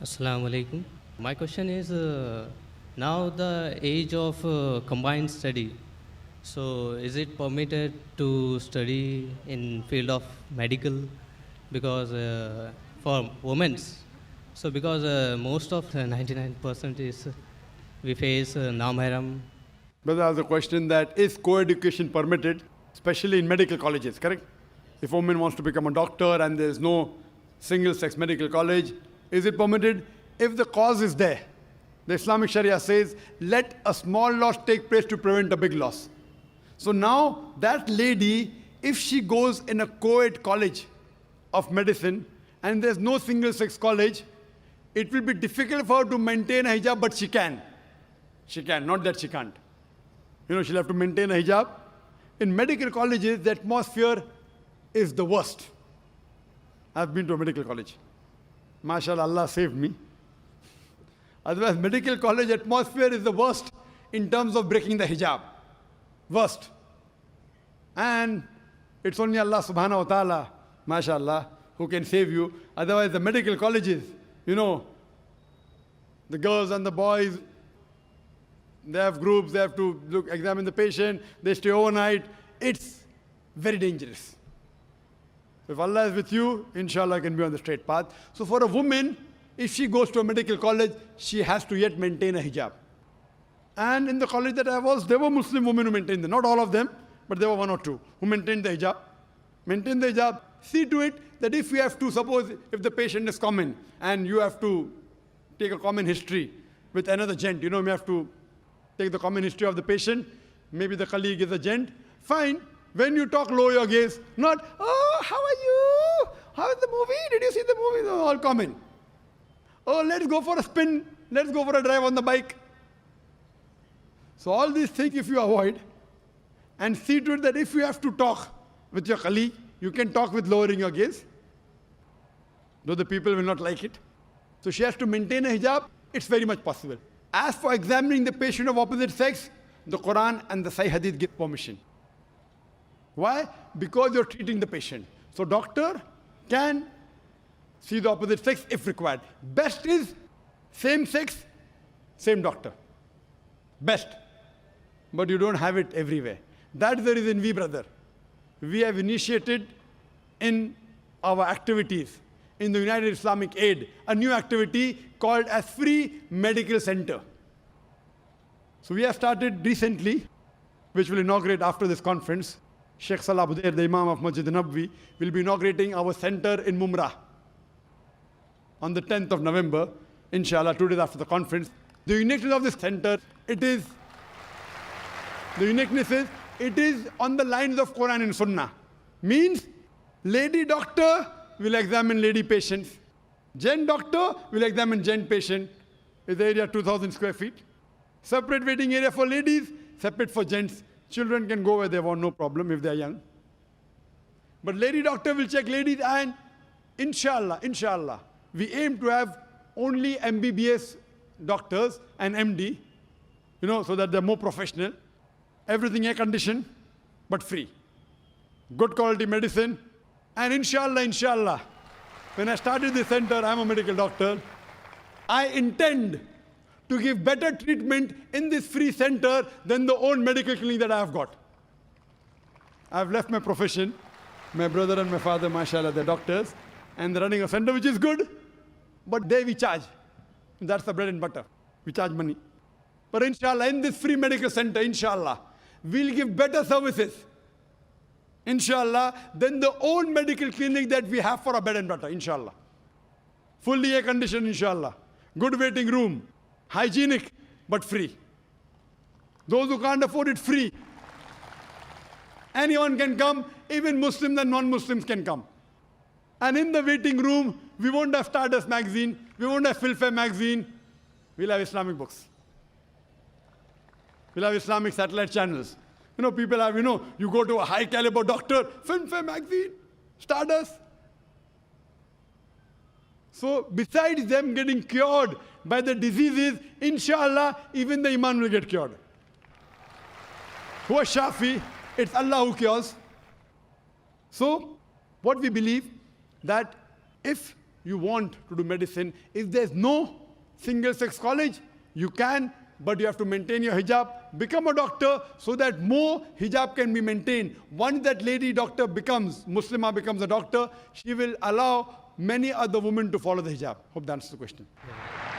Assalamu alaikum. My question is now the age of combined study. So is it permitted to study in field of medical because for women's? So because most of 99% is we face non-mahram. Brother has a question that is co-education permitted, especially in medical colleges, correct? If a woman wants to become a doctor and there is no single-sex medical college, is it permitted? If the cause is there, the Islamic Sharia says, let a small loss take place to prevent a big loss. So now that lady, if she goes in a co-ed college of medicine and there's no single-sex college, it will be difficult for her to maintain a hijab, but she can. She can, not that she can't. She'll have to maintain a hijab. In medical colleges, the atmosphere is the worst. I've been to a medical college. MashaAllah, Allah saved me. Otherwise, medical college atmosphere is the worst in terms of breaking the hijab. Worst. And it's only Allah subhanahu wa ta'ala, MashaAllah, who can save you. Otherwise, the medical colleges, the girls and the boys, they have groups, they have to examine the patient, they stay overnight. It's very dangerous. If Allah is with you, inshallah, you can be on the straight path. So for a woman, if she goes to a medical college, she has to yet maintain a hijab. And in the college that I was, there were Muslim women who maintained it. Not all of them, but there were one or two who maintained the hijab. Maintain the hijab. See to it that if you have to, suppose if the patient is common and you have to take a common history with another gent, you have to take the common history of the patient, maybe the colleague is a gent, fine. When you talk, lower your gaze, not, oh, how are you? How is the movie? Did you see the movie? No, all common. Oh, let's go for a spin. Let's go for a drive on the bike. So all these things if you avoid and see to it that if you have to talk with your colleague, you can talk with lowering your gaze, though the people will not like it. So she has to maintain a hijab. It's very much possible. As for examining the patient of opposite sex, the Quran and the Sahih Hadith give permission. Why? Because you're treating the patient. So doctor can see the opposite sex if required. Best is same sex, same doctor. Best. But you don't have it everywhere. That's the reason we have initiated in our activities in the United Islamic Aid, a new activity called as Free Medical Center. So we have started recently, which will inaugurate after this conference. Sheikh Salah Budair, the Imam of Masjid Nabwi, will be inaugurating our center in Mumrah on the 10th of November, inshallah, 2 days after the conference. The uniqueness of this center, it is on the lines of Quran and Sunnah. Means, lady doctor will examine lady patients. Gent doctor will examine gent patient. Is the area 2,000 square feet. Separate waiting area for ladies, separate for gents. Children can go where they want, no problem if they are young. But lady doctor will check ladies and inshallah, we aim to have only MBBS doctors and MD, so that they're more professional. Everything air conditioned, but free. Good quality medicine. And inshallah, when I started this center, I'm a medical doctor, I intend to give better treatment in this free center than the own medical clinic that I have got. I've left my profession. My brother and my father, mashallah, they're doctors, and they're running a center which is good, but there we charge. That's the bread and butter. We charge money. But inshallah, in this free medical center, inshallah, we'll give better services, inshallah, than the own medical clinic that we have for our bread and butter, inshallah. Fully air conditioned, inshallah. Good waiting room. Hygienic, but free. Those who can't afford it, free. Anyone can come, even Muslims and non-Muslims can come. And in the waiting room, we won't have Stardust magazine, we won't have Filfare magazine, we'll have Islamic books. We'll have Islamic satellite channels. People have, you go to a high caliber doctor, Filmfare magazine, Stardust. So besides them getting cured by the diseases, inshallah, even the iman will get cured. Huwa Shafi, it's Allah who cures. So what we believe, that if you want to do medicine, if there's no single-sex college, you can, but you have to maintain your hijab, become a doctor so that more hijab can be maintained. Once that lady doctor becomes, Muslimah becomes a doctor, she will allow many other women to follow the hijab. Hope that answers the question. Yeah.